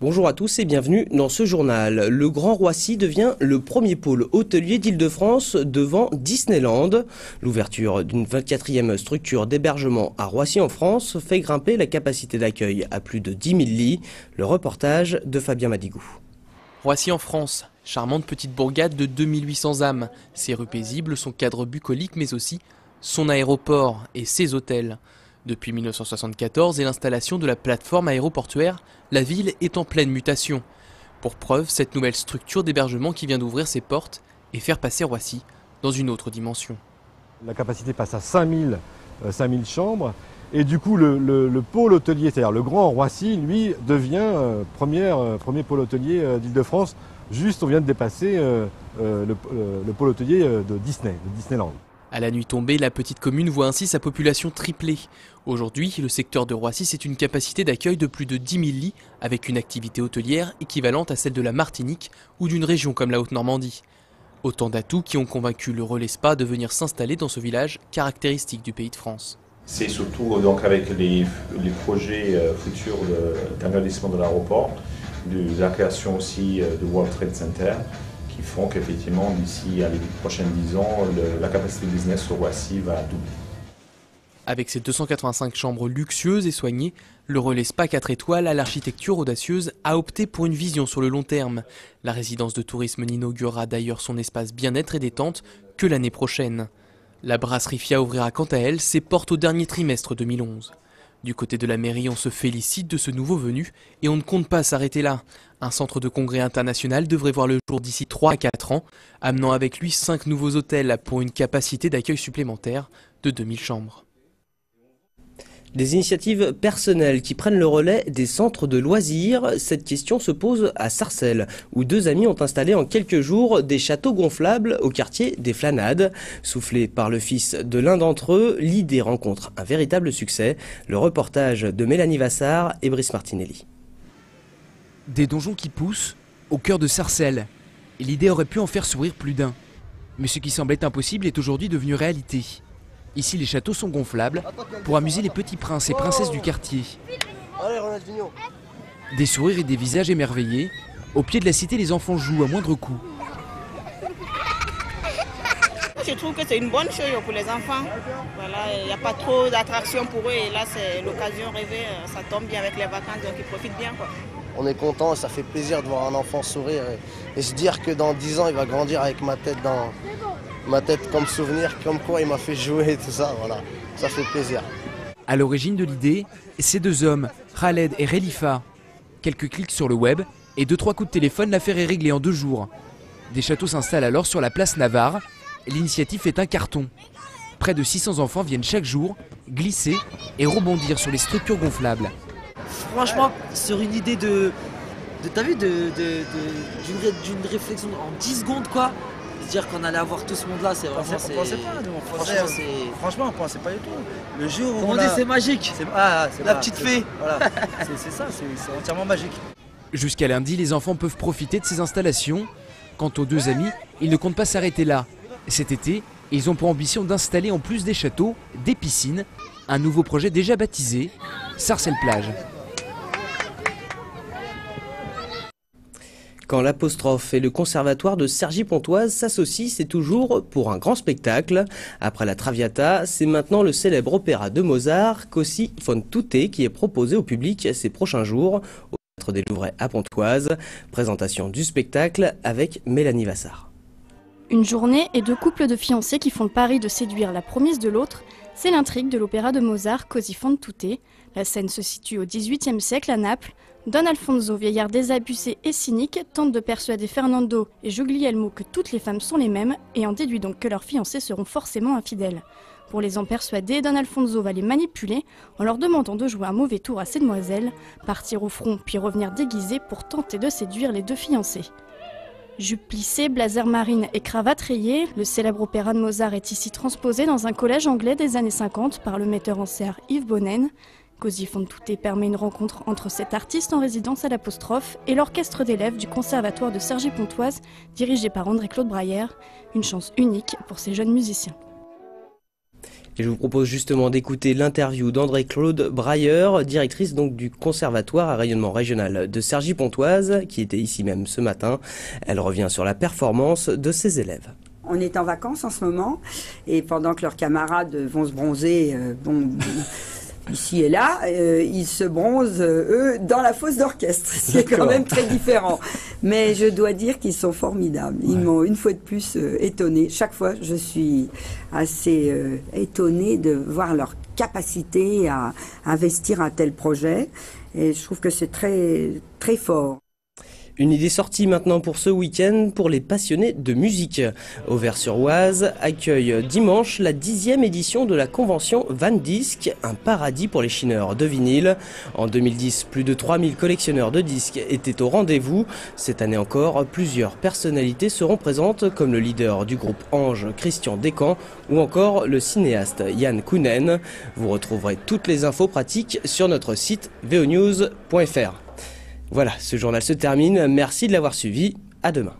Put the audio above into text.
Bonjour à tous et bienvenue dans ce journal. Le Grand Roissy devient le premier pôle hôtelier d'Île-de-France devant Disneyland. L'ouverture d'une 24e structure d'hébergement à Roissy en France fait grimper la capacité d'accueil à plus de 10 000 lits. Le reportage de Fabien Madigou. Roissy en France, charmante petite bourgade de 2800 âmes. Ses rues paisibles, son cadre bucolique mais aussi son aéroport et ses hôtels. Depuis 1974 et l'installation de la plateforme aéroportuaire, la ville est en pleine mutation. Pour preuve, cette nouvelle structure d'hébergement qui vient d'ouvrir ses portes et faire passer Roissy dans une autre dimension. La capacité passe à 5000 chambres et du coup le pôle hôtelier, c'est-à-dire le Grand Roissy, lui devient premier pôle hôtelier d'Île-de-France. Juste, on vient de dépasser le pôle hôtelier de Disneyland. À la nuit tombée, la petite commune voit ainsi sa population tripler. Aujourd'hui, le secteur de Roissy, c'est une capacité d'accueil de plus de 10 000 lits, avec une activité hôtelière équivalente à celle de la Martinique ou d'une région comme la Haute-Normandie. Autant d'atouts qui ont convaincu le Relais Spa de venir s'installer dans ce village caractéristique du pays de France. C'est surtout donc avec les projets futurs d'agrandissement de l'aéroport, de la création aussi du World Trade Center, qui font qu'effectivement, d'ici les prochaines 10 ans, la capacité de business sur Roissy va doubler. Avec ses 285 chambres luxueuses et soignées, le Relais Spa 4 étoiles à l'architecture audacieuse a opté pour une vision sur le long terme. La résidence de tourisme n'inaugurera d'ailleurs son espace bien-être et détente que l'année prochaine. La brasserie Fia ouvrira quant à elle ses portes au dernier trimestre 2011. Du côté de la mairie, on se félicite de ce nouveau venu et on ne compte pas s'arrêter là. Un centre de congrès international devrait voir le jour d'ici 3 à 4 ans, amenant avec lui 5 nouveaux hôtels pour une capacité d'accueil supplémentaire de 2000 chambres. Des initiatives personnelles qui prennent le relais des centres de loisirs, cette question se pose à Sarcelles, où deux amis ont installé en quelques jours des châteaux gonflables au quartier des Flanades. Soufflé par le fils de l'un d'entre eux, l'idée rencontre un véritable succès. Le reportage de Mélanie Vassard et Brice Martinelli. Des donjons qui poussent au cœur de Sarcelles. Et l'idée aurait pu en faire sourire plus d'un. Mais ce qui semblait impossible est aujourd'hui devenu réalité. Ici, les châteaux sont gonflables pour amuser les petits princes et princesses du quartier. Des sourires et des visages émerveillés. Au pied de la cité, les enfants jouent à moindre coût. Je trouve que c'est une bonne chose pour les enfants. Voilà, il n'y a pas trop d'attractions pour eux et là, c'est l'occasion rêvée. Ça tombe bien avec les vacances, donc ils profitent bien, quoi. On est content, ça fait plaisir de voir un enfant sourire et se dire que dans 10 ans, il va grandir avec ma tête comme souvenir, comme quoi il m'a fait jouer et tout ça, voilà, ça fait plaisir. À l'origine de l'idée, ces deux hommes, Khaled et Relifa. Quelques clics sur le web et 2-3 coups de téléphone, l'affaire est réglée en 2 jours. Des châteaux s'installent alors sur la place Navarre. L'initiative est un carton. Près de 600 enfants viennent chaque jour glisser et rebondir sur les structures gonflables. Franchement, sur une idée d'une réflexion en 10 secondes, quoi. Dire qu'on allait avoir tout ce monde-là, c'est vraiment... On pensait pas, nous. Franchement, on pensait pas du tout. Le jour où on dit c'est magique. C'est la petite fée. Voilà. c'est ça, c'est entièrement magique. Jusqu'à lundi, les enfants peuvent profiter de ces installations. Quant aux deux amis, ils ne comptent pas s'arrêter là. Cet été, ils ont pour ambition d'installer en plus des châteaux, des piscines, un nouveau projet déjà baptisé, Sarcelles Plage. Quand l'apostrophe et le conservatoire de Cergy-Pontoise s'associent, c'est toujours pour un grand spectacle. Après la Traviata, c'est maintenant le célèbre opéra de Mozart, Così fan tutte, qui est proposé au public ces prochains jours au Théâtre des Louvrais à Pontoise. Présentation du spectacle avec Mélanie Vassard. Une journée et 2 couples de fiancés qui font le pari de séduire la promise de l'autre, c'est l'intrigue de l'opéra de Mozart, Così fan tutte. La scène se situe au XVIIIe siècle à Naples. Don Alfonso, vieillard désabusé et cynique, tente de persuader Fernando et Guglielmo que toutes les femmes sont les mêmes et en déduit donc que leurs fiancés seront forcément infidèles. Pour les en persuader, Don Alfonso va les manipuler en leur demandant de jouer un mauvais tour à ces demoiselles, partir au front puis revenir déguisés pour tenter de séduire les deux fiancés. Jupe plissée, blazer marine et cravate rayée, le célèbre opéra de Mozart est ici transposé dans un collège anglais des années 50 par le metteur en scène Yves Bonnen. Così fan tutte permet une rencontre entre cet artiste en résidence à l'apostrophe et l'orchestre d'élèves du conservatoire de Cergy-Pontoise, dirigé par André-Claude Braillère. Une chance unique pour ces jeunes musiciens. Et je vous propose justement d'écouter l'interview d'André-Claude Breyer, directrice donc du Conservatoire à rayonnement régional de Cergy-Pontoise, qui était ici même ce matin. Elle revient sur la performance de ses élèves. On est en vacances en ce moment, et pendant que leurs camarades vont se bronzer, ici et là, ils se bronzent, eux, dans la fosse d'orchestre. C'est quand même très différent. Mais je dois dire qu'ils sont formidables. Ils m'ont une fois de plus étonnée. Chaque fois, je suis assez étonnée de voir leur capacité à investir un tel projet. Et je trouve que c'est très, très fort. Une idée sortie maintenant pour ce week-end pour les passionnés de musique. Auvers-sur-Oise accueille dimanche la 10e édition de la convention Van Disc, un paradis pour les chineurs de vinyle. En 2010, plus de 3000 collectionneurs de disques étaient au rendez-vous. Cette année encore, plusieurs personnalités seront présentes comme le leader du groupe Ange, Christian Descamps, ou encore le cinéaste Yann Kounen. Vous retrouverez toutes les infos pratiques sur notre site vonews.fr. Voilà, ce journal se termine. Merci de l'avoir suivi. À demain.